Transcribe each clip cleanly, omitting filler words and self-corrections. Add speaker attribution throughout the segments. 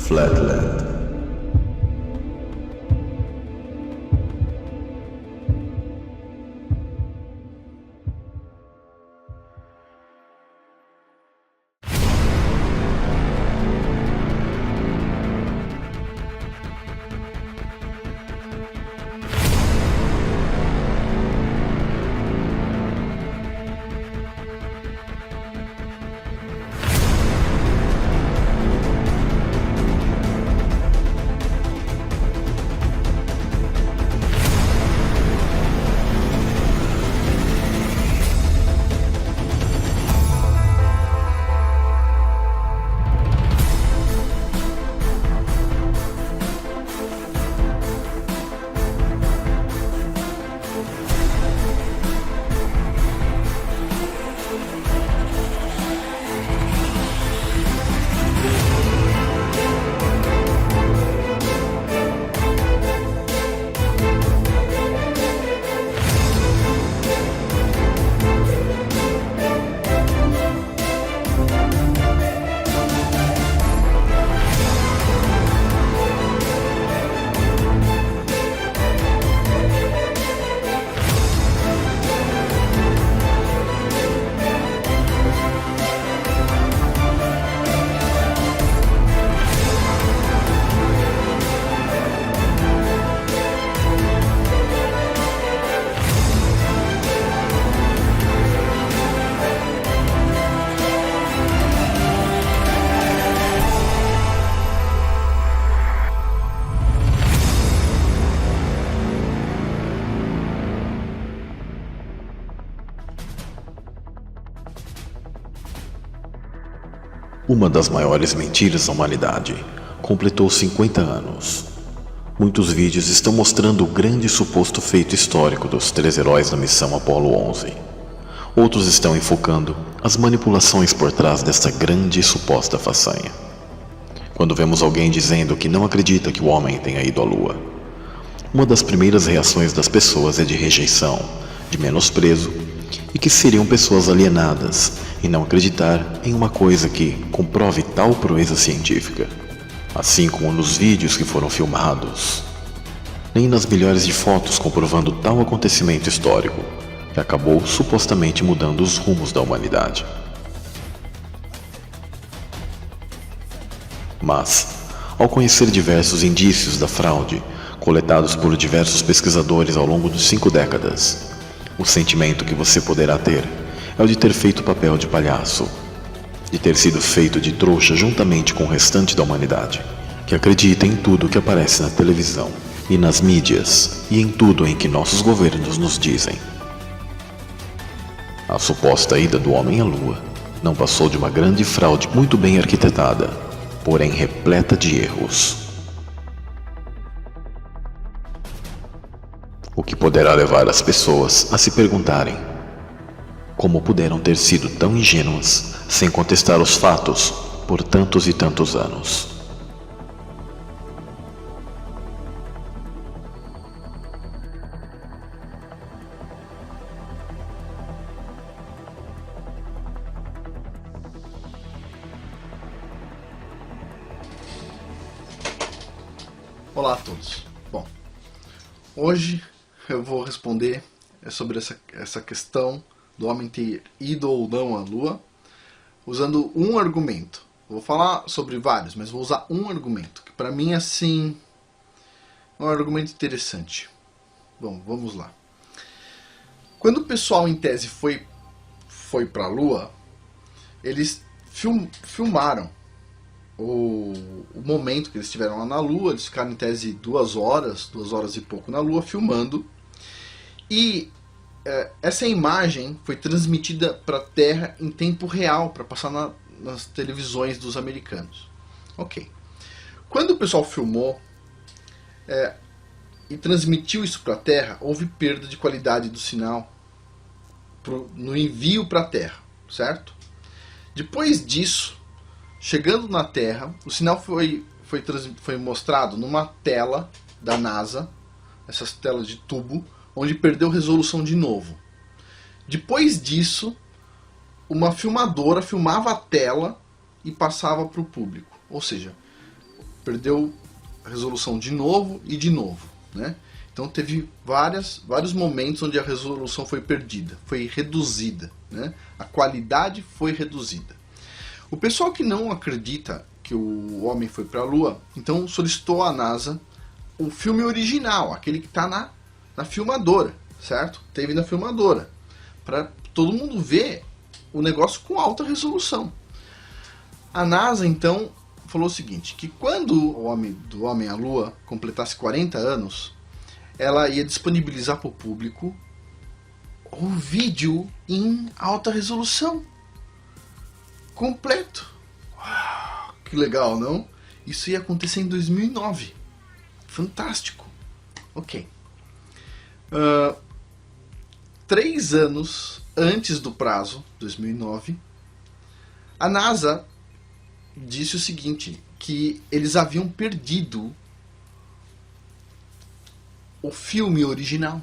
Speaker 1: Flatland. Uma das maiores mentiras da humanidade completou 50 anos. Muitos vídeos estão mostrando o grande suposto feito histórico dos 3 heróis da missão Apollo 11. Outros estão enfocando as manipulações por trás desta grande e suposta façanha. Quando vemos alguém dizendo que não acredita que o homem tenha ido à Lua, uma das primeiras reações das pessoas é de rejeição, de menosprezo, e que seriam pessoas alienadas e não acreditar em uma coisa que comprove tal proeza científica, assim como nos vídeos que foram filmados, nem nas milhares de fotos comprovando tal acontecimento histórico que acabou supostamente mudando os rumos da humanidade. Mas, ao conhecer diversos indícios da fraude coletados por diversos pesquisadores ao longo de 5 décadas, o sentimento que você poderá ter é o de ter feito o papel de palhaço, de ter sido feito de trouxa juntamente com o restante da humanidade, que acredita em tudo que aparece na televisão e nas mídias e em tudo em que nossos governos nos dizem. A suposta ida do homem à Lua não passou de uma grande fraude muito bem arquitetada, porém repleta de erros. O que poderá levar as pessoas a se perguntarem como puderam ter sido tão ingênuas sem contestar os fatos por tantos e tantos anos.
Speaker 2: Olá a todos. Bom, hoje eu vou responder sobre essa questão do homem ter ido ou não à Lua, usando um argumento. Vou falar sobre vários, mas vou usar um argumento, que para mim assim, é um argumento interessante. Bom, vamos lá. Quando o pessoal em tese foi para a Lua, eles filmaram o momento que eles estiveram lá na Lua. Eles ficaram em tese 2 horas e pouco na Lua, filmando. E essa imagem foi transmitida para a Terra em tempo real, para passar nas televisões dos americanos. Ok. Quando o pessoal filmou e transmitiu isso para a Terra, houve perda de qualidade do sinal no envio para a Terra, certo? Depois disso, chegando na Terra, o sinal foi mostrado numa tela da NASA, essas telas de tubo, onde perdeu resolução de novo. Depois disso, uma filmadora filmava a tela e passava para o público. Ou seja, perdeu a resolução de novo e de novo, né? Então teve vários momentos onde a resolução foi perdida, foi reduzida, né? A qualidade foi reduzida. O pessoal que não acredita que o homem foi para a Lua, então solicitou à NASA o filme original, aquele que está na filmadora, certo? Teve na filmadora, para todo mundo ver o negócio com alta resolução. A NASA então falou o seguinte, que quando do homem à Lua completasse 40 anos, ela ia disponibilizar para o público o vídeo em alta resolução, completo. Uau, que legal, não? Isso ia acontecer em 2009. Fantástico. Ok. 3 anos antes do prazo, 2009, a NASA disse o seguinte, que eles haviam perdido o filme original.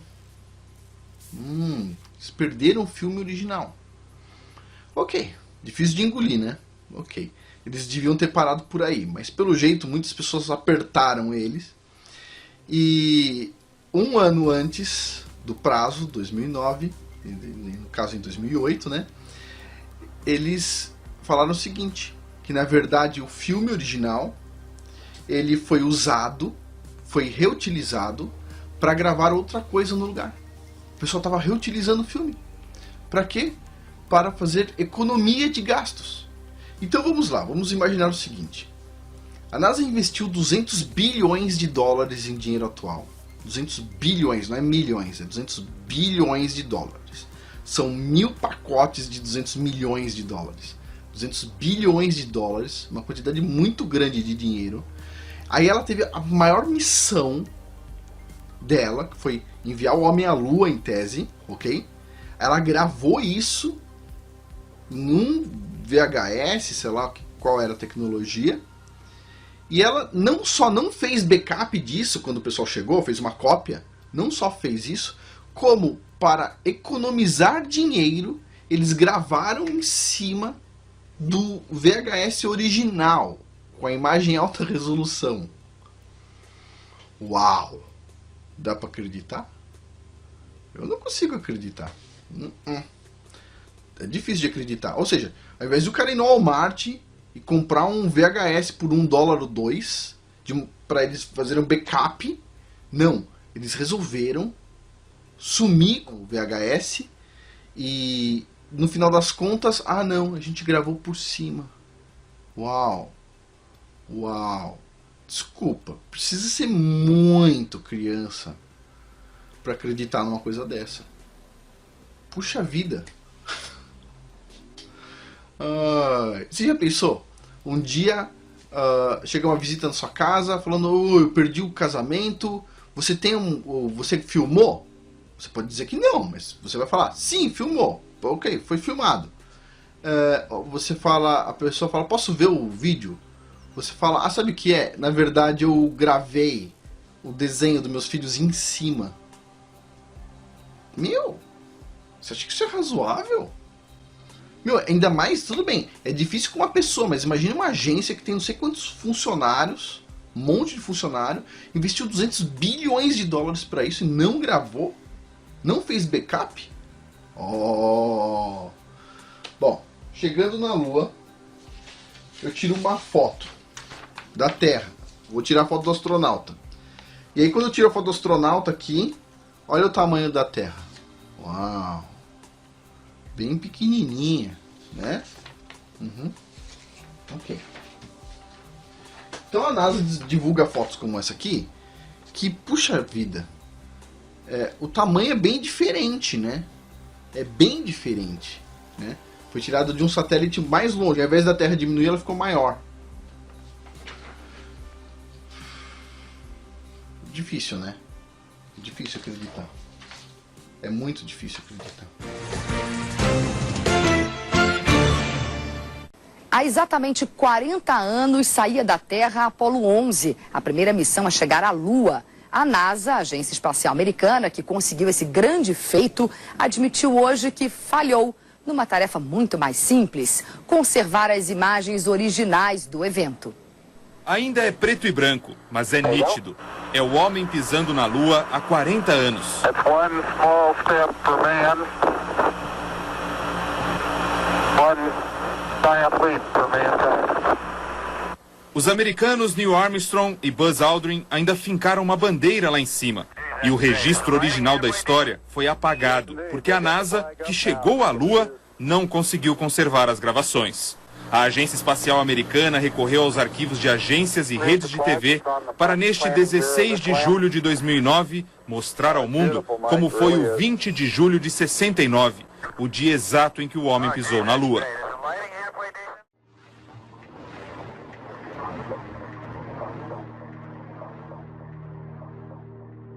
Speaker 2: Eles perderam o filme original. Ok, difícil de engolir, né? Ok, eles deviam ter parado por aí, mas pelo jeito muitas pessoas apertaram eles. E 1 ano antes do prazo, 2009, no caso em 2008, né? Eles falaram o seguinte, que na verdade o filme original ele foi usado, foi reutilizado para gravar outra coisa no lugar. O pessoal estava reutilizando o filme. Para quê? Para fazer economia de gastos. Então vamos lá, vamos imaginar o seguinte. A NASA investiu 200 bilhões de dólares em dinheiro atual. 200 bilhões, não é milhões, é 200 bilhões de dólares. São 1000 pacotes de 200 milhões de dólares. 200 bilhões de dólares, uma quantidade muito grande de dinheiro. Aí ela teve a maior missão dela, que foi enviar o homem à Lua em tese, ok? Ela gravou isso em um VHS, sei lá qual era a tecnologia, e ela não só não fez backup disso quando o pessoal chegou, fez uma cópia, não só fez isso, como para economizar dinheiro, eles gravaram em cima do VHS original, com a imagem em alta resolução. Uau! Dá pra acreditar? Eu não consigo acreditar. É difícil de acreditar. Ou seja, ao invés do cara ir no Walmart e comprar um VHS por $1 ou $2 para eles fazerem um backup, não. Eles resolveram sumir com o VHS e no final das contas, não, a gente gravou por cima. Uau! Uau! Desculpa, precisa ser muito criança para acreditar numa coisa dessa. Puxa vida! Você já pensou? Um dia chega uma visita na sua casa falando, eu perdi o casamento, você você filmou? Você pode dizer que não, mas você vai falar, sim, filmou. Ok, foi filmado. A pessoa fala, posso ver o vídeo? Você fala, sabe o que é? Na verdade eu gravei o desenho dos meus filhos em cima. Meu, você acha que isso é razoável? Meu, ainda mais, tudo bem, é difícil com uma pessoa, mas imagine uma agência que tem não sei quantos funcionários, um monte de funcionário, investiu 200 bilhões de dólares para isso e não gravou, não fez backup. Bom, chegando na Lua, eu tiro uma foto da Terra. Vou tirar a foto do astronauta. E aí quando eu tiro a foto do astronauta aqui, olha o tamanho da Terra. Uau! Bem pequenininha, né? Ok. Então a NASA divulga fotos como essa aqui, que, puxa vida, o tamanho é bem diferente, né? É bem diferente, né? Foi tirado de um satélite mais longe. Ao invés da Terra diminuir, ela ficou maior. Difícil, né? Difícil acreditar. É muito difícil acreditar.
Speaker 3: Há exatamente 40 anos saía da Terra a Apollo 11, a primeira missão a chegar à Lua. A NASA, a Agência Espacial Americana, que conseguiu esse grande feito, admitiu hoje que falhou numa tarefa muito mais simples: conservar as imagens originais do evento.
Speaker 4: Ainda é preto e branco, mas é nítido. É o homem pisando na Lua há 40 anos.
Speaker 5: It's one small step for man, one giant leap for mankind.
Speaker 4: Os americanos Neil Armstrong e Buzz Aldrin ainda fincaram uma bandeira lá em cima. E o registro original da história foi apagado, porque a NASA, que chegou à Lua, não conseguiu conservar as gravações. A Agência Espacial Americana recorreu aos arquivos de agências e redes de TV para, neste 16 de julho de 2009, mostrar ao mundo como foi o 20 de julho de 69, o dia exato em que o homem pisou na Lua.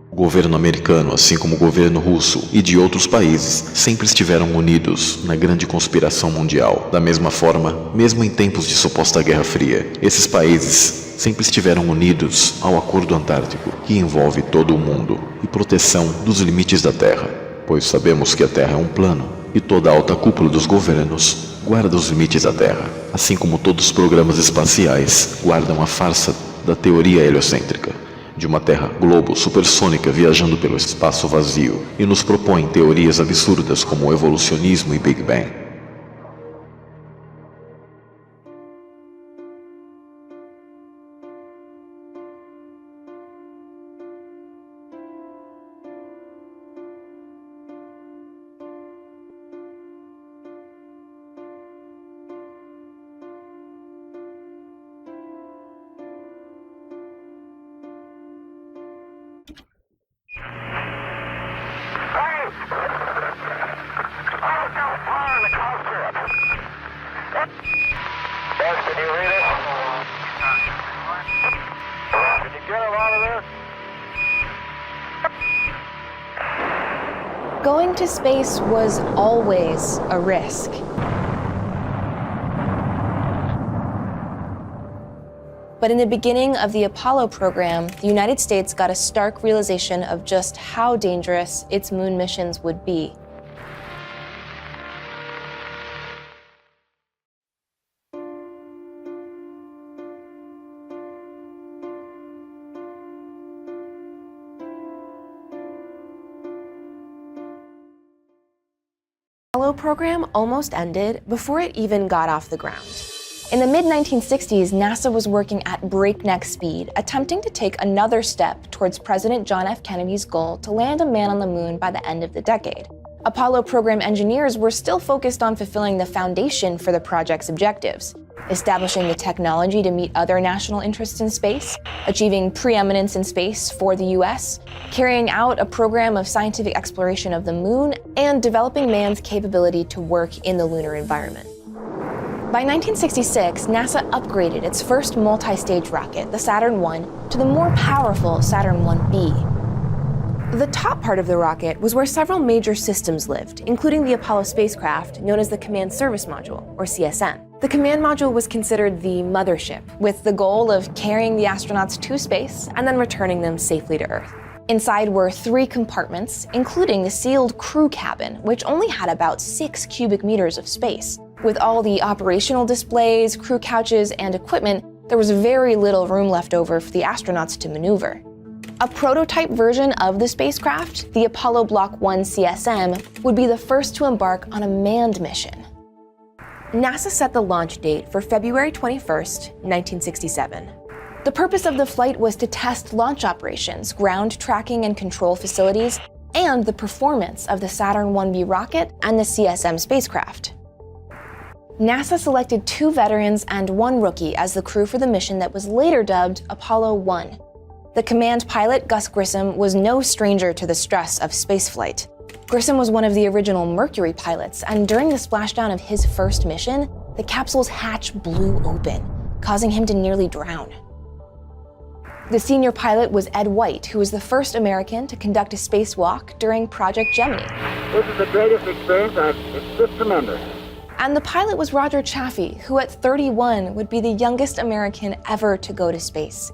Speaker 1: O governo americano, assim como o governo russo e de outros países, sempre estiveram unidos na grande conspiração mundial. Da mesma forma, mesmo em tempos de suposta Guerra Fria, esses países sempre estiveram unidos ao Acordo Antártico, que envolve todo o mundo, e proteção dos limites da Terra, pois sabemos que a Terra é um plano, e toda a alta cúpula dos governos guarda os limites da Terra, assim como todos os programas espaciais guardam a farsa da teoria heliocêntrica, de uma Terra globo supersônica viajando pelo espaço vazio, e nos propõe teorias absurdas como o evolucionismo e Big Bang.
Speaker 6: Going to space was always a risk. But in the beginning of the Apollo program, the United States got a stark realization of just how dangerous its moon missions would be. The Apollo program almost ended before it even got off the ground. In the mid-1960s, NASA was working at breakneck speed, attempting to take another step towards President John F. Kennedy's goal to land a man on the moon by the end of the decade. Apollo program engineers were still focused on fulfilling the foundation for the project's objectives, establishing the technology to meet other national interests in space, achieving preeminence in space for the US, carrying out a program of scientific exploration of the moon, and developing man's capability to work in the lunar environment. By 1966, NASA upgraded its first multi-stage rocket, the Saturn I, to the more powerful Saturn 1B. The top part of the rocket was where several major systems lived, including the Apollo spacecraft, known as the Command Service Module, or CSM. The command module was considered the mothership, with the goal of carrying the astronauts to space and then returning them safely to Earth. Inside were 3 compartments, including the sealed crew cabin, which only had about 6 cubic meters of space. With all the operational displays, crew couches, and equipment, there was very little room left over for the astronauts to maneuver. A prototype version of the spacecraft, the Apollo Block 1 CSM, would be the first to embark on a manned mission. NASA set the launch date for February 21st, 1967. The purpose of the flight was to test launch operations, ground tracking and control facilities, and the performance of the Saturn 1B rocket and the CSM spacecraft. NASA selected 2 veterans and 1 rookie as the crew for the mission that was later dubbed Apollo 1. The command pilot, Gus Grissom, was no stranger to the stress of spaceflight. Grissom was one of the original Mercury pilots, and during the splashdown of his first mission, the capsule's hatch blew open, causing him to nearly drown. The senior pilot was Ed White, who was the first American to conduct a spacewalk during Project Gemini.
Speaker 5: This is the greatest experience. It's just tremendous.
Speaker 6: And the pilot was Roger Chaffee, who at 31 would be the youngest American ever to go to space.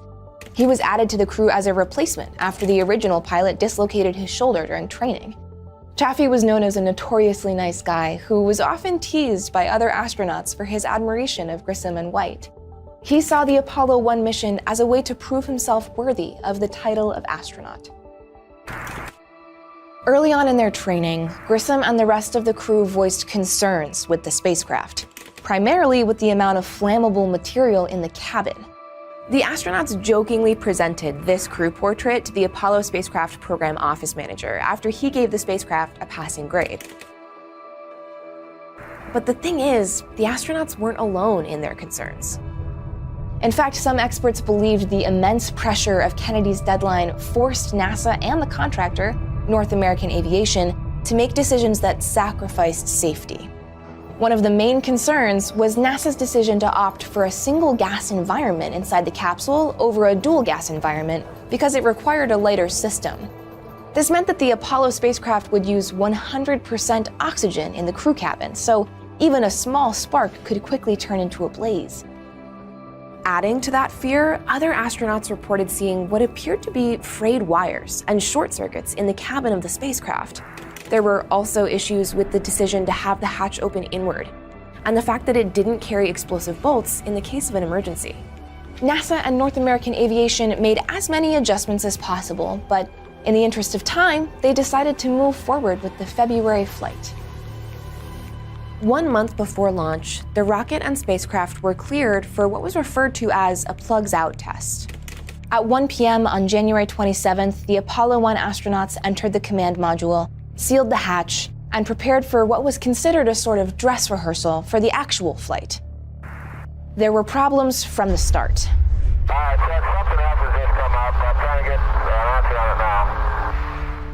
Speaker 6: He was added to the crew as a replacement after the original pilot dislocated his shoulder during training. Chaffee was known as a notoriously nice guy who was often teased by other astronauts for his admiration of Grissom and White. He saw the Apollo 1 mission as a way to prove himself worthy of the title of astronaut. Early on in their training, Grissom and the rest of the crew voiced concerns with the spacecraft, primarily with the amount of flammable material in the cabin. The astronauts jokingly presented this crew portrait to the Apollo spacecraft program office manager after he gave the spacecraft a passing grade. But the thing is, the astronauts weren't alone in their concerns. In fact, some experts believed the immense pressure of Kennedy's deadline forced NASA and the contractor, North American Aviation, to make decisions that sacrificed safety. One of the main concerns was NASA's decision to opt for a single gas environment inside the capsule over a dual gas environment because it required a lighter system. This meant that the Apollo spacecraft would use 100% oxygen in the crew cabin, so even a small spark could quickly turn into a blaze. Adding to that fear, other astronauts reported seeing what appeared to be frayed wires and short circuits in the cabin of the spacecraft. There were also issues with the decision to have the hatch open inward, and the fact that it didn't carry explosive bolts in the case of an emergency. NASA and North American Aviation made as many adjustments as possible, but in the interest of time, they decided to move forward with the February flight. 1 month before launch, the rocket and spacecraft were cleared for what was referred to as a plugs-out test. At 1 p.m. on January 27th, the Apollo 1 astronauts entered the command module, sealed the hatch, and prepared for what was considered a sort of dress rehearsal for the actual flight. There were problems from the start.
Speaker 5: Something else has just come up. I'm trying to get an answer on it now.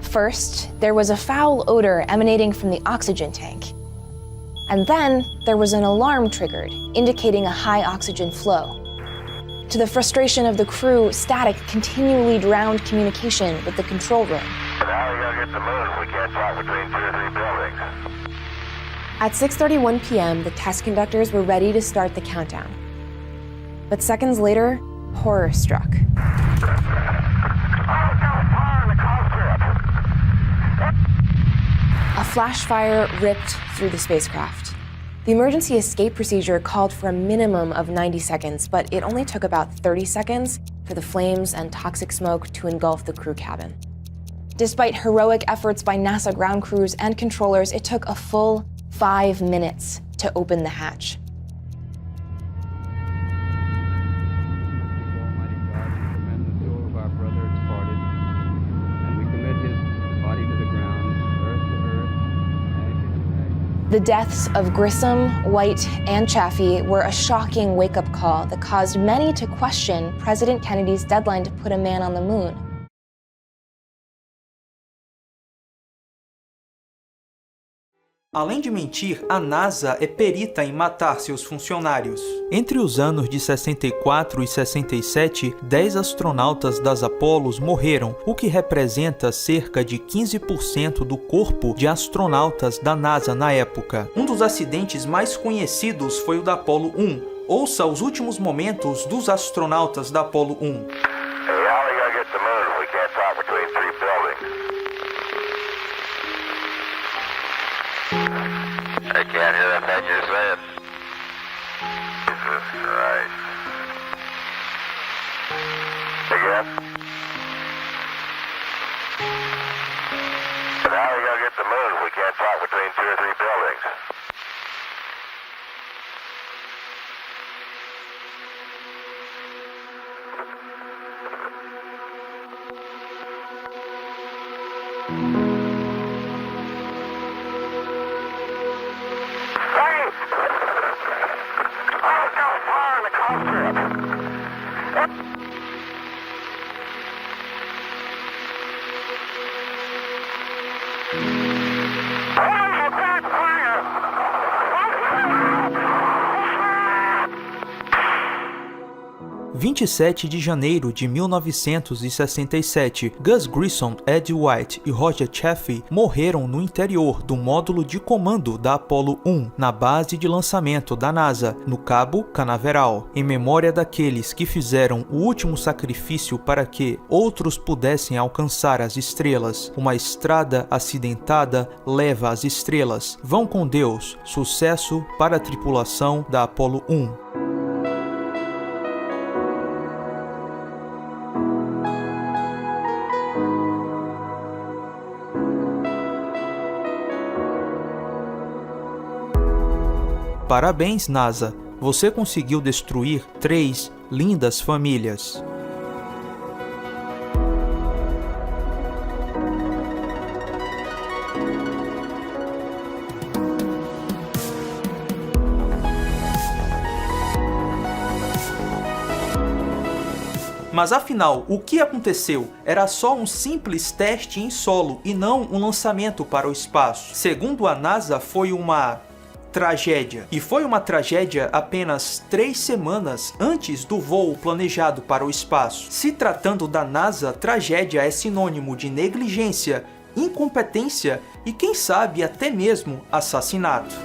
Speaker 6: First, there was a foul odor emanating from the oxygen tank. And then there was an alarm triggered, indicating a high oxygen flow. To the frustration of the crew, static continually drowned communication with the control room.
Speaker 5: Now we gotta get the moon if we can't talk between 2 or 3 buildings.
Speaker 6: At 6:31 p.m., the test conductors were ready to start the countdown. But seconds later, horror struck. A flash fire ripped through the spacecraft. The emergency escape procedure called for a minimum of 90 seconds, but it only took about 30 seconds for the flames and toxic smoke to engulf the crew cabin. Despite heroic efforts by NASA ground crews and controllers, it took a full 5 minutes to open the hatch. The deaths of Grissom, White, and Chaffee were a shocking wake-up call that caused many to question President Kennedy's deadline to put a man on the moon.
Speaker 7: Além de mentir, a NASA é perita em matar seus funcionários. Entre os anos de 64 e 67, 10 astronautas das Apolos morreram, o que representa cerca de 15% do corpo de astronautas da NASA na época. Um dos acidentes mais conhecidos foi o da Apollo 1. Ouça os últimos momentos dos astronautas da Apollo 1.
Speaker 5: I can't hear a thing you're saying. Jesus Christ. Again? Now we gotta get the moon if we can't talk between 2 or 3 buildings.
Speaker 7: Em 27 de janeiro de 1967, Gus Grissom, Ed White e Roger Chaffee morreram no interior do módulo de comando da Apollo 1, na base de lançamento da NASA, no Cabo Canaveral, em memória daqueles que fizeram o último sacrifício para que outros pudessem alcançar as estrelas. Uma estrada acidentada leva às estrelas. Vão com Deus. Sucesso para a tripulação da Apollo 1. Parabéns, NASA! Você conseguiu destruir 3 lindas famílias. Mas afinal, o que aconteceu? Era só um simples teste em solo e não um lançamento para o espaço. Segundo a NASA, foi uma tragédia. E foi uma tragédia apenas 3 semanas antes do voo planejado para o espaço. Se tratando da NASA, tragédia é sinônimo de negligência, incompetência e, quem sabe, até mesmo assassinato.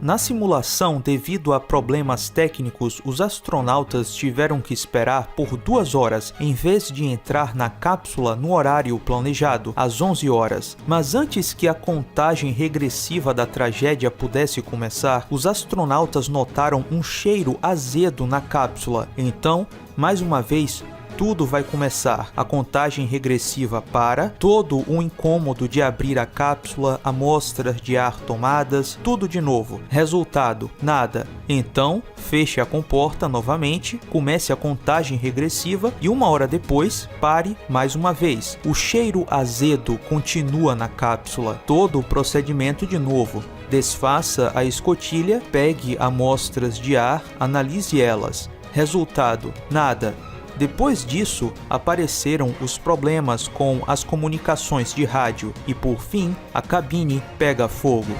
Speaker 7: Na simulação, devido a problemas técnicos, os astronautas tiveram que esperar por 2 horas, em vez de entrar na cápsula no horário planejado, às 11 horas. Mas antes que a contagem regressiva da tragédia pudesse começar, os astronautas notaram um cheiro azedo na cápsula. Então, mais uma vez, tudo vai começar. A contagem regressiva para, todo o incômodo de abrir a cápsula, amostras de ar tomadas, tudo de novo. Resultado, nada. Então, feche a comporta novamente, comece a contagem regressiva e 1 hora depois, pare mais uma vez. O cheiro azedo continua na cápsula. Todo o procedimento de novo. Desfaça a escotilha, pegue amostras de ar, analise elas. Resultado, nada. Depois disso, apareceram os problemas com as comunicações de rádio e, por fim, a cabine pega fogo.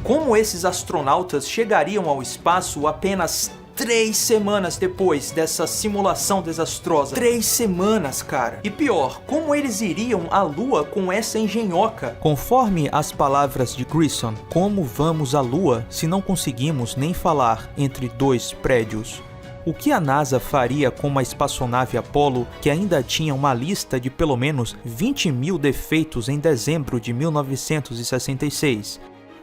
Speaker 7: Como esses astronautas chegariam ao espaço apenas 3 semanas depois dessa simulação desastrosa? 3 semanas, cara! E pior, como eles iriam à Lua com essa engenhoca? Conforme as palavras de Grissom, como vamos à Lua se não conseguimos nem falar entre 2 prédios? O que a NASA faria com uma espaçonave Apollo que ainda tinha uma lista de pelo menos 20.000 defeitos em dezembro de 1966?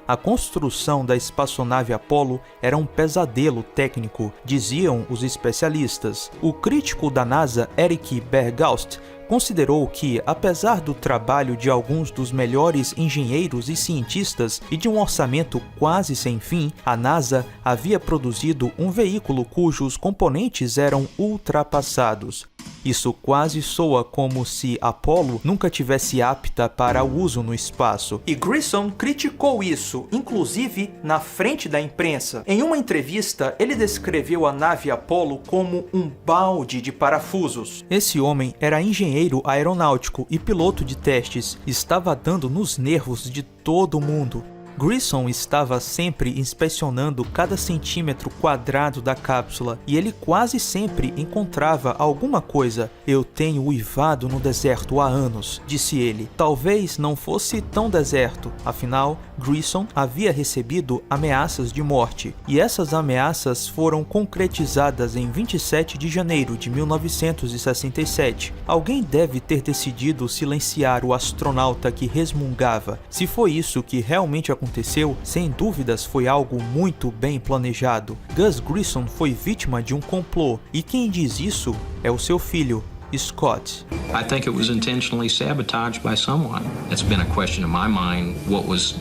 Speaker 7: A construção da espaçonave Apollo era um pesadelo técnico, diziam os especialistas. O crítico da NASA, Eric Berghaus, considerou que, apesar do trabalho de alguns dos melhores engenheiros e cientistas e de um orçamento quase sem fim, a NASA havia produzido um veículo cujos componentes eram ultrapassados. Isso quase soa como se Apollo nunca tivesse apta para o uso no espaço. E Grissom criticou isso, inclusive na frente da imprensa. Em uma entrevista, ele descreveu a nave Apollo como um balde de parafusos. Esse homem era engenheiro aeronáutico e piloto de testes. Estava dando nos nervos de todo mundo. Grissom estava sempre inspecionando cada centímetro quadrado da cápsula e ele quase sempre encontrava alguma coisa. Eu tenho uivado no deserto há anos, disse ele. Talvez não fosse tão deserto, afinal, Grissom havia recebido ameaças de morte e essas ameaças foram concretizadas em 27 de janeiro de 1967. Alguém deve ter decidido silenciar o astronauta que resmungava. Se foi isso que realmente aconteceu, sem dúvidas foi algo muito bem planejado. Gus Grissom foi vítima de um complô, e quem diz isso é o seu filho, Scott.
Speaker 8: I think it was intentionally sabotaged by someone. It's been a question in my mind what was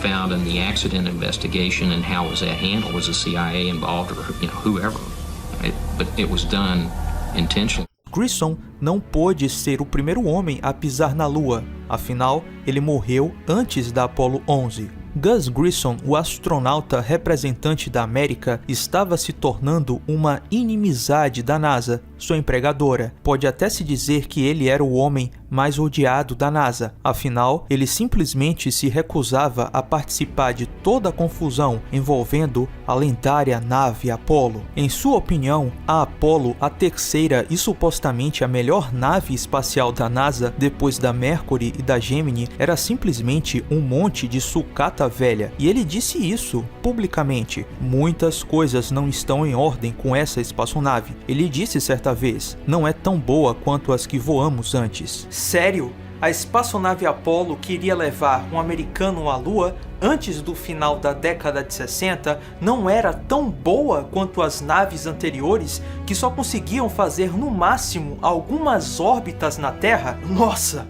Speaker 8: found in the accident investigation and how was that handled. Was the CIA involved or whoever? But it was done intentionally.
Speaker 7: Grissom não pôde ser o primeiro homem a pisar na Lua, afinal, ele morreu antes da Apollo 11. Gus Grissom, o astronauta representante da América, estava se tornando uma inimizade da NASA sua empregadora. Pode até se dizer que ele era o homem mais odiado da NASA. Afinal, ele simplesmente se recusava a participar de toda a confusão envolvendo a lendária nave Apollo. Em sua opinião, a Apollo, a terceira e supostamente a melhor nave espacial da NASA depois da Mercury e da Gemini, era simplesmente um monte de sucata velha. E ele disse isso publicamente. Muitas coisas não estão em ordem com essa espaçonave. Ele disse certa vez, não é tão boa quanto as que voamos antes.
Speaker 9: Sério? A espaçonave Apollo queria levar um americano à Lua antes do final da década de 60 não era tão boa quanto as naves anteriores que só conseguiam fazer no máximo algumas órbitas na Terra? Nossa!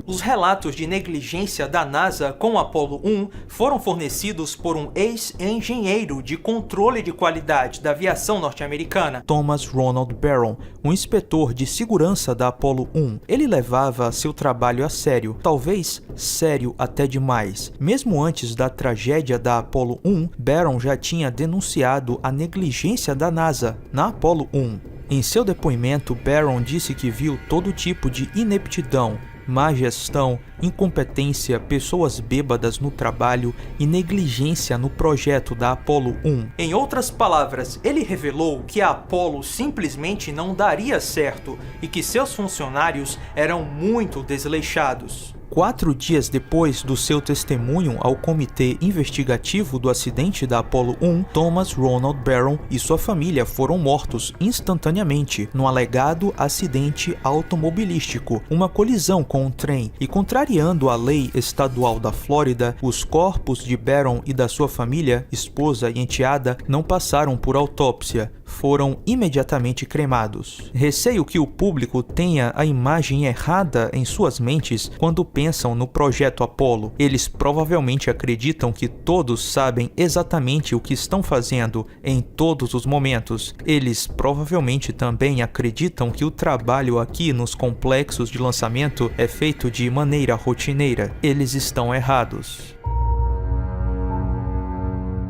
Speaker 9: Os relatos de negligência da NASA com o Apollo 1 foram fornecidos por um ex-engenheiro de controle de qualidade da aviação norte-americana,
Speaker 7: Thomas Ronald Barron, um inspetor de segurança da Apollo 1. Ele levava seu trabalho a sério, talvez sério até demais. Mesmo antes da tragédia da Apollo 1, Barron já tinha denunciado a negligência da NASA na Apollo 1. Em seu depoimento, Barron disse que viu todo tipo de ineptidão, má gestão, incompetência, pessoas bêbadas no trabalho e negligência no projeto da Apollo 1.
Speaker 9: Em outras palavras, ele revelou que a Apollo simplesmente não daria certo e que seus funcionários eram muito desleixados.
Speaker 7: 4 dias depois do seu testemunho ao comitê investigativo do acidente da Apollo 1, Thomas Ronald Barron e sua família foram mortos instantaneamente no alegado acidente automobilístico, uma colisão com um trem, e contrariando a lei estadual da Flórida, os corpos de Barron e da sua família, esposa e enteada, não passaram por autópsia, foram imediatamente cremados. Receio que o público tenha a imagem errada em suas mentes quando pensam no projeto Apollo. Eles provavelmente acreditam que todos sabem exatamente o que estão fazendo em todos os momentos. Eles provavelmente também acreditam que o trabalho aqui nos complexos de lançamento é feito de maneira rotineira. Eles estão errados.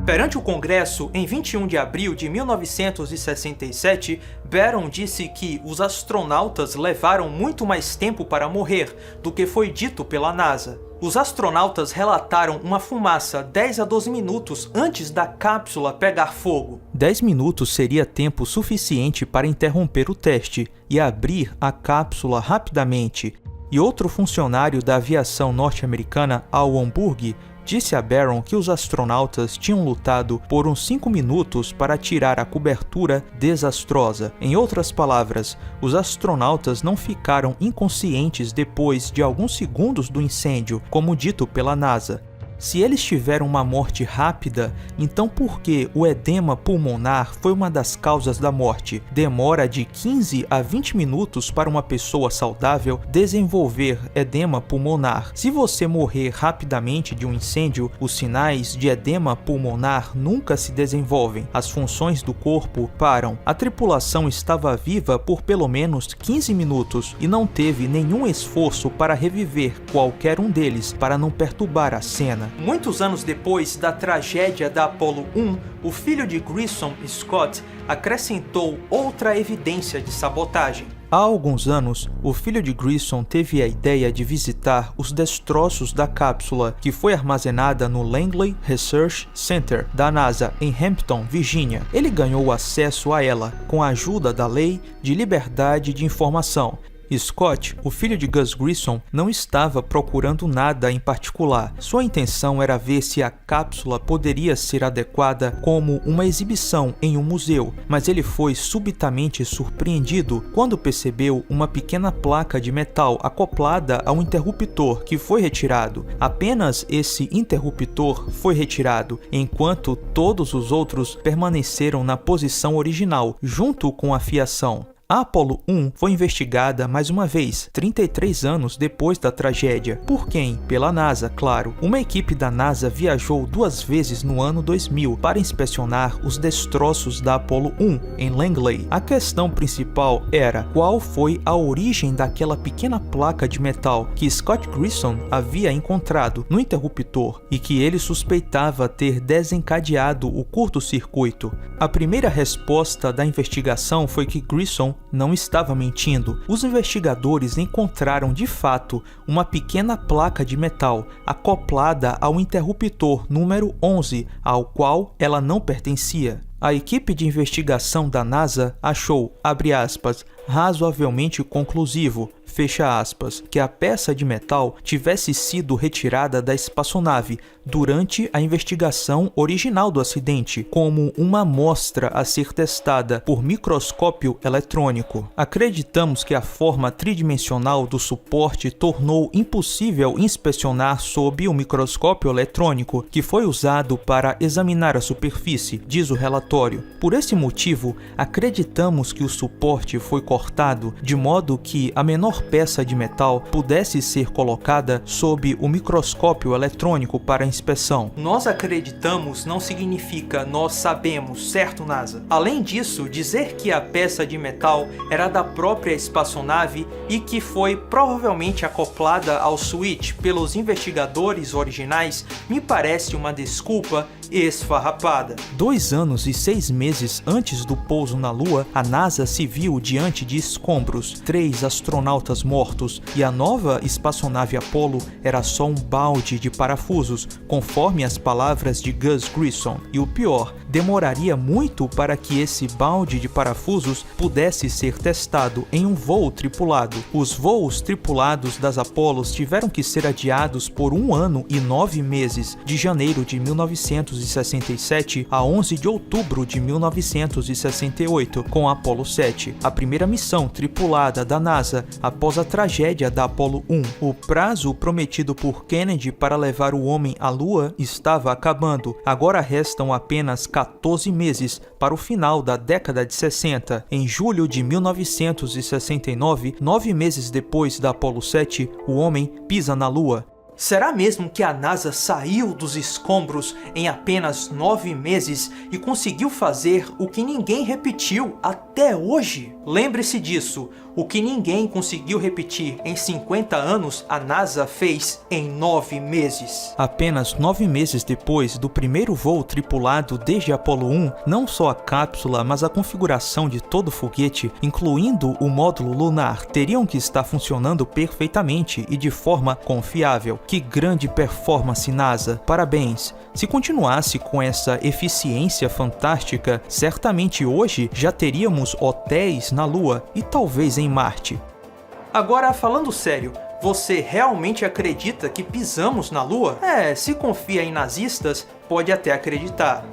Speaker 9: Perante o Congresso, em 21 de abril de 1967, Barron disse que os astronautas levaram muito mais tempo para morrer do que foi dito pela NASA. Os astronautas relataram uma fumaça 10 a 12 minutos antes da cápsula pegar fogo.
Speaker 7: 10 minutos seria tempo suficiente para interromper o teste e abrir a cápsula rapidamente. E outro funcionário da aviação norte-americana, Al Hamburg, disse a Barron que os astronautas tinham lutado por uns 5 minutos para tirar a cobertura desastrosa. Em outras palavras, os astronautas não ficaram inconscientes depois de alguns segundos do incêndio, como dito pela NASA. Se eles tiveram uma morte rápida, então por que o edema pulmonar foi uma das causas da morte? Demora de 15 a 20 minutos para uma pessoa saudável desenvolver edema pulmonar. Se você morrer rapidamente de um incêndio, os sinais de edema pulmonar nunca se desenvolvem. As funções do corpo param. A tripulação estava viva por pelo menos 15 minutos e não teve nenhum esforço para reviver qualquer um deles para não perturbar a cena.
Speaker 9: Muitos anos depois da tragédia da Apollo 1, o filho de Grissom, Scott, acrescentou outra evidência de sabotagem.
Speaker 7: Há alguns anos, o filho de Grissom teve a ideia de visitar os destroços da cápsula que foi armazenada no Langley Research Center da NASA em Hampton, Virgínia. Ele ganhou acesso a ela com a ajuda da Lei de Liberdade de Informação. Scott, o filho de Gus Grissom, não estava procurando nada em particular. Sua intenção era ver se a cápsula poderia ser adequada como uma exibição em um museu, mas ele foi subitamente surpreendido quando percebeu uma pequena placa de metal acoplada a um interruptor que foi retirado. Apenas esse interruptor foi retirado, enquanto todos os outros permaneceram na posição original, junto com a fiação. A Apollo 1 foi investigada mais uma vez, 33 anos depois da tragédia. Por quem? Pela NASA, claro. Uma equipe da NASA viajou 2 vezes no ano 2000 para inspecionar os destroços da Apollo 1 em Langley. A questão principal era qual foi a origem daquela pequena placa de metal que Scott Grissom havia encontrado no interruptor e que ele suspeitava ter desencadeado o curto-circuito. A primeira resposta da investigação foi que Grissom não estava mentindo. Os investigadores encontraram de fato uma pequena placa de metal acoplada ao interruptor número 11, ao qual ela não pertencia. A equipe de investigação da NASA achou, abre aspas, razoavelmente conclusivo, fecha aspas, que a peça de metal tivesse sido retirada da espaçonave durante a investigação original do acidente, como uma amostra a ser testada por microscópio eletrônico. Acreditamos que a forma tridimensional do suporte tornou impossível inspecionar sob o microscópio eletrônico que foi usado para examinar a superfície, diz o relatório. Por esse motivo, acreditamos que o suporte foi cortado de modo que a menor peça de metal pudesse ser colocada sob o microscópio eletrônico para inspeção.
Speaker 9: Nós acreditamos não significa nós sabemos, certo, NASA? Além disso, dizer que a peça de metal era da própria espaçonave e que foi provavelmente acoplada ao switch pelos investigadores originais me parece uma desculpa esfarrapada.
Speaker 7: 2 anos e 6 meses antes do pouso na Lua, a NASA se viu diante de escombros, 3 astronautas mortos, e a nova espaçonave Apollo era só um balde de parafusos, conforme as palavras de Gus Grissom. E o pior, demoraria muito para que esse balde de parafusos pudesse ser testado em um voo tripulado. Os voos tripulados das Apollos tiveram que ser adiados por 1 ano e 9 meses, de janeiro de 1967 a 11 de outubro de 1968, com a Apollo 7, a primeira missão tripulada da NASA após a tragédia da Apollo 1. O prazo prometido por Kennedy para levar o homem à Lua estava acabando. Agora restam apenas 14 meses para o final da década de 60. Em julho de 1969, 9 meses depois da Apollo 7, o homem pisa na Lua.
Speaker 9: Será mesmo que a NASA saiu dos escombros em apenas 9 meses e conseguiu fazer o que ninguém repetiu até hoje? Lembre-se disso, o que ninguém conseguiu repetir em 50 anos, a NASA fez em 9 meses.
Speaker 7: Apenas 9 meses depois do primeiro voo tripulado desde Apollo 1, não só a cápsula, mas a configuração de todo o foguete, incluindo o módulo lunar, teriam que estar funcionando perfeitamente e de forma confiável. Que grande performance, NASA! Parabéns! Se continuasse com essa eficiência fantástica, certamente hoje já teríamos hotéis na Lua e talvez em Marte.
Speaker 9: Agora, falando sério, você realmente acredita que pisamos na Lua? Se confia em nazistas, pode até acreditar.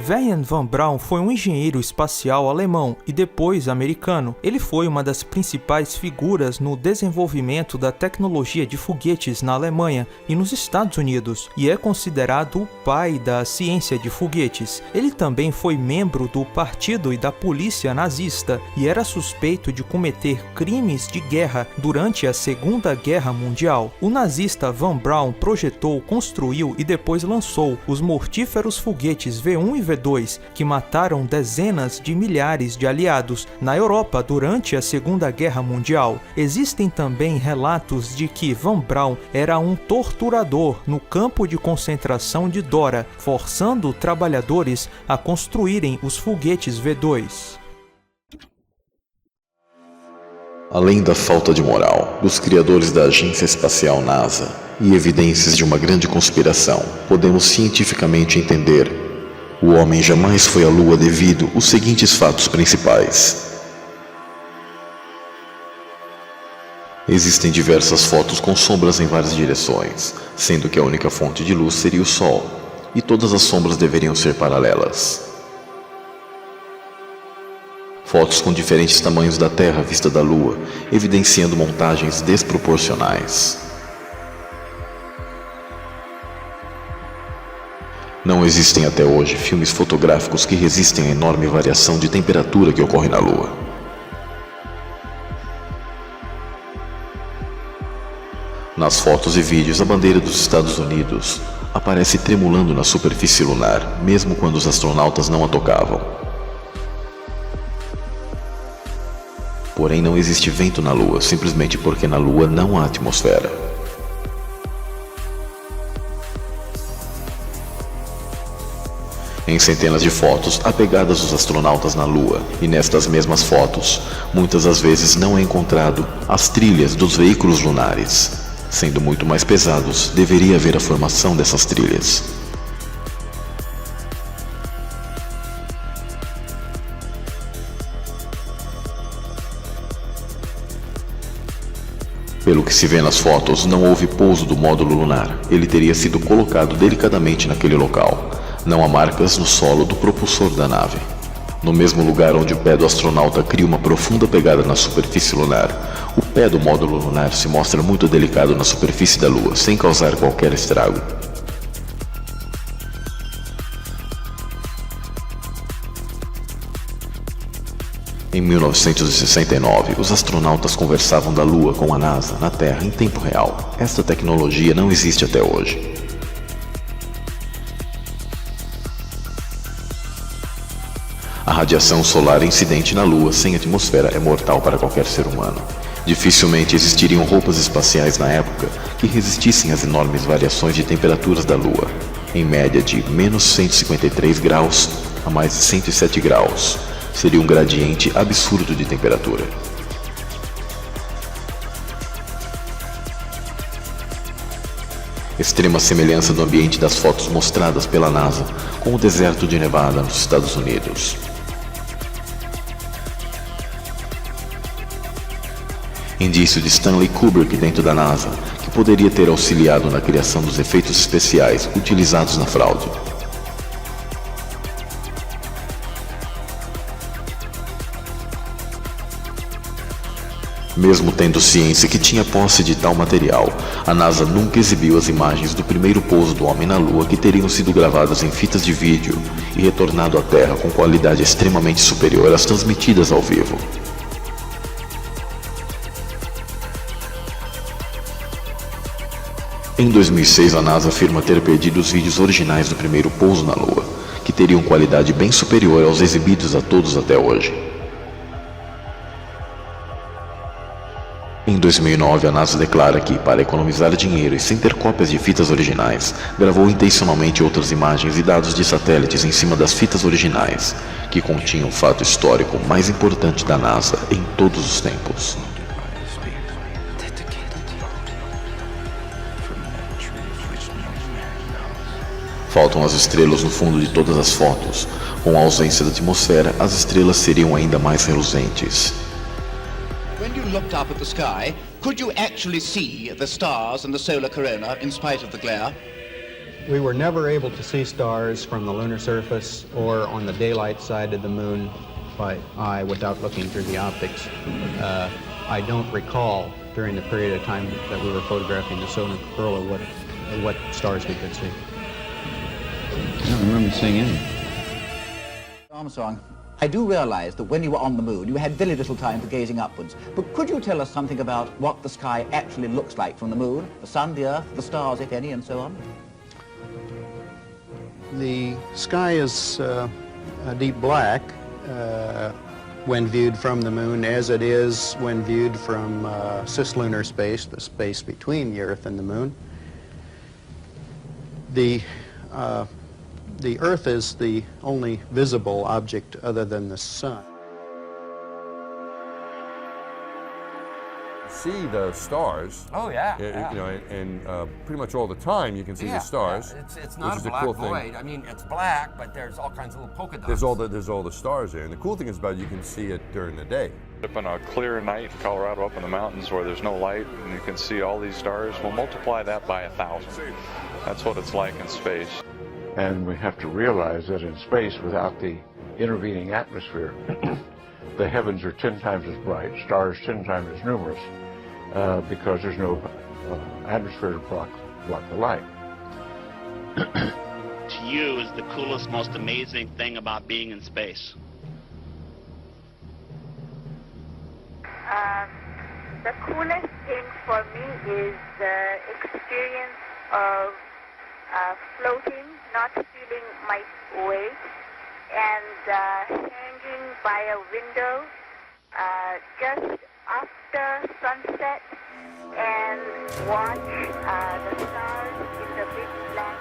Speaker 7: Wernher von Braun foi um engenheiro espacial alemão e depois americano. Ele foi uma das principais figuras no desenvolvimento da tecnologia de foguetes na Alemanha e nos Estados Unidos, e é considerado o pai da ciência de foguetes. Ele também foi membro do partido e da polícia nazista e era suspeito de cometer crimes de guerra durante a Segunda Guerra Mundial. O nazista von Braun projetou, construiu e depois lançou os mortíferos foguetes V1 e V2, que mataram dezenas de milhares de aliados na Europa durante a Segunda Guerra Mundial. Existem também relatos de que von Braun era um torturador no campo de concentração de Dora, forçando trabalhadores a construírem os foguetes V2.
Speaker 1: Além da falta de moral dos criadores da Agência Espacial NASA e evidências de uma grande conspiração, podemos cientificamente entender: o homem jamais foi à Lua devido aos seguintes fatos principais. Existem diversas fotos com sombras em várias direções, sendo que a única fonte de luz seria o Sol, e todas as sombras deveriam ser paralelas. Fotos com diferentes tamanhos da Terra vista da Lua, evidenciando montagens desproporcionais. Não existem até hoje filmes fotográficos que resistem à enorme variação de temperatura que ocorre na Lua. Nas fotos e vídeos, a bandeira dos Estados Unidos aparece tremulando na superfície lunar, mesmo quando os astronautas não a tocavam. Porém, não existe vento na Lua, simplesmente porque na Lua não há atmosfera. Em centenas de fotos há pegadas dos astronautas na Lua, e nestas mesmas fotos, muitas das vezes não é encontrado as trilhas dos veículos lunares. Sendo muito mais pesados, deveria haver a formação dessas trilhas. Pelo que se vê nas fotos, não houve pouso do módulo lunar. Ele teria sido colocado delicadamente naquele local. Não há marcas no solo do propulsor da nave. No mesmo lugar onde o pé do astronauta cria uma profunda pegada na superfície lunar, o pé do módulo lunar se mostra muito delicado na superfície da Lua, sem causar qualquer estrago. Em 1969, os astronautas conversavam da Lua com a NASA na Terra em tempo real. Esta tecnologia não existe até hoje. A radiação solar incidente na Lua sem atmosfera é mortal para qualquer ser humano. Dificilmente existiriam roupas espaciais na época que resistissem às enormes variações de temperaturas da Lua, em média de menos 153 graus a mais de 107 graus. Seria um gradiente absurdo de temperatura. Extrema semelhança do ambiente das fotos mostradas pela NASA com o deserto de Nevada nos Estados Unidos. Indício de Stanley Kubrick dentro da NASA, que poderia ter auxiliado na criação dos efeitos especiais utilizados na fraude. Mesmo tendo ciência que tinha posse de tal material, a NASA nunca exibiu as imagens do primeiro pouso do homem na Lua que teriam sido gravadas em fitas de vídeo e retornado à Terra com qualidade extremamente superior às transmitidas ao vivo. Em 2006, a NASA afirma ter perdido os vídeos originais do primeiro pouso na Lua, que teriam qualidade bem superior aos exibidos a todos até hoje. Em 2009, a NASA declara que, para economizar dinheiro e sem ter cópias de fitas originais, gravou intencionalmente outras imagens e dados de satélites em cima das fitas originais, que continham o fato histórico mais importante da NASA em todos os tempos. Faltam as estrelas no fundo de todas as fotos. Com a ausência da atmosfera, as estrelas seriam ainda mais reluzentes.
Speaker 10: When you looked up at the sky, could you actually see the stars and the solar corona in spite of the glare?
Speaker 11: We were never able to see stars from the lunar surface or on the daylight side of the moon by eye without looking through the optics. I don't recall during the period of time that we were photographing the solar corona what stars we could see.
Speaker 12: I don't remember seeing any.
Speaker 10: Armstrong, I do realize that when you were on the moon, you had very little time for gazing upwards. But could you tell us something about what the sky actually looks like from the moon, the sun, the earth, the stars, if any, and so on?
Speaker 11: The sky is a deep black when viewed from the moon, as it is when viewed from cislunar space, the space between the Earth and the moon. The Earth is the only visible object other than the sun.
Speaker 13: See the stars.
Speaker 14: Oh yeah, yeah.
Speaker 13: You know, and pretty much all the time you can see the stars.
Speaker 14: Yeah. It's not
Speaker 13: which
Speaker 14: a
Speaker 13: is
Speaker 14: black
Speaker 13: cool
Speaker 14: void.
Speaker 13: thing.
Speaker 14: I mean, it's black, but there's all kinds of little polka dots.
Speaker 13: There's all the stars there, and the cool thing is about it, you can see it during the day.
Speaker 15: Up on a clear night in Colorado, up in the mountains where there's no light, and you can see all these stars. We'll multiply that by 1,000. That's what it's like in space.
Speaker 16: And we have to realize that in space, without the intervening atmosphere, the heavens are 10 times as bright, stars 10 times as numerous, because there's no atmosphere to block the light.
Speaker 17: to you is the coolest, most amazing thing about being in space?
Speaker 18: The coolest thing for me is the experience of floating, not feeling my weight, and hanging by a window just after sunset and watch the stars in the big black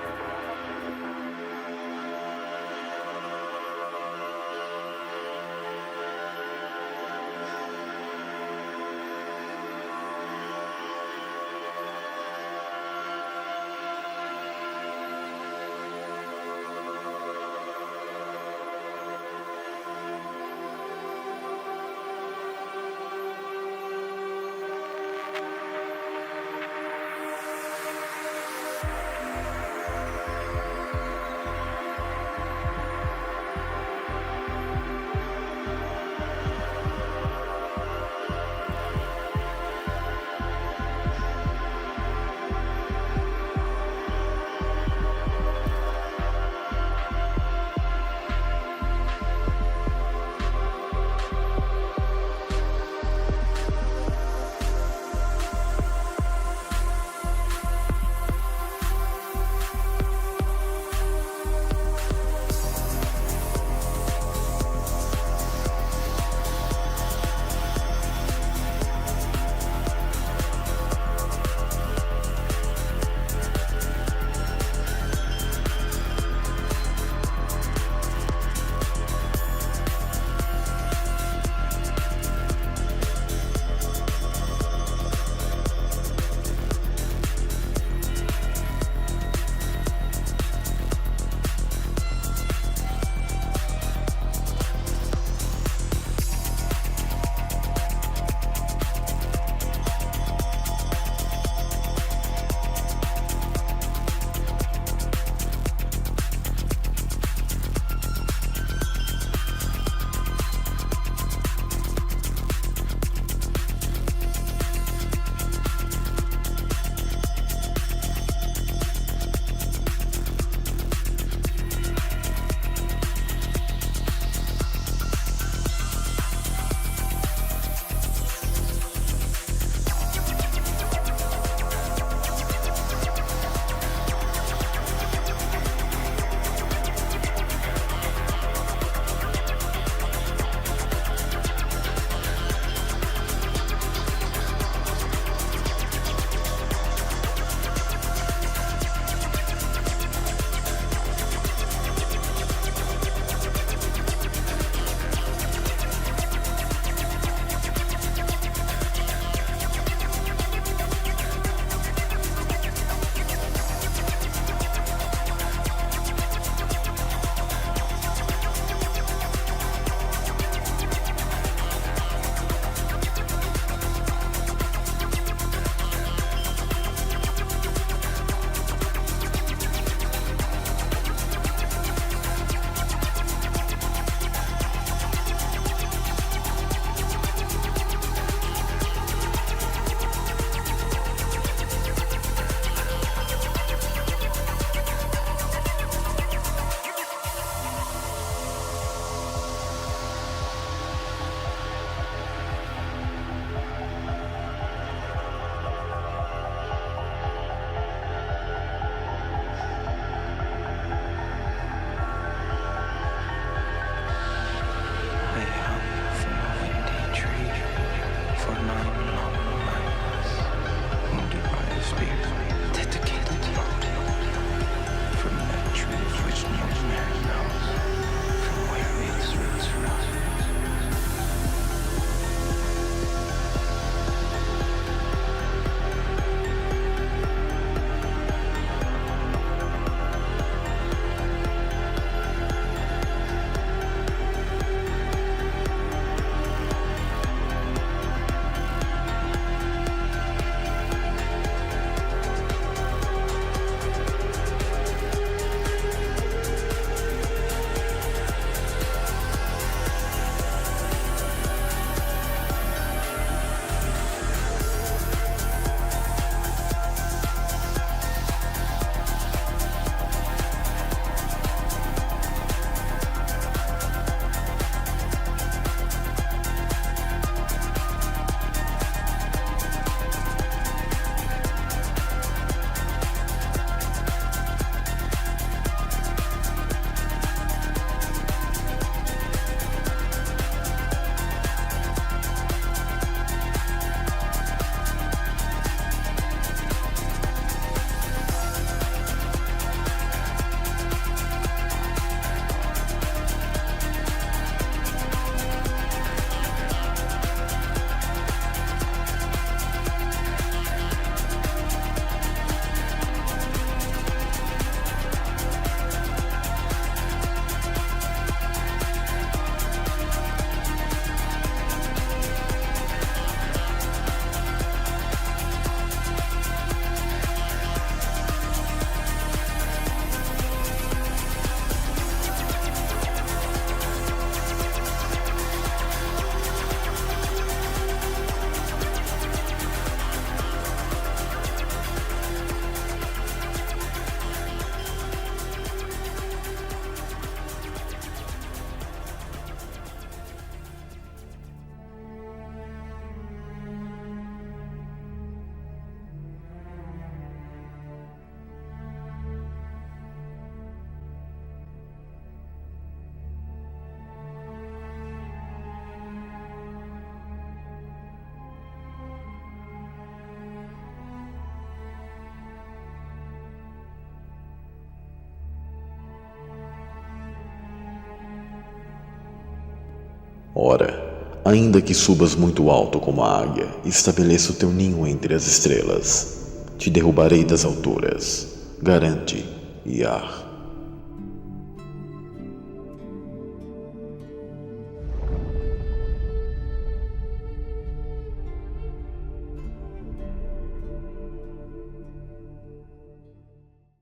Speaker 1: Ora, ainda que subas muito alto como a águia, estabeleça o teu ninho entre as estrelas. Te derrubarei das alturas, garante Yar.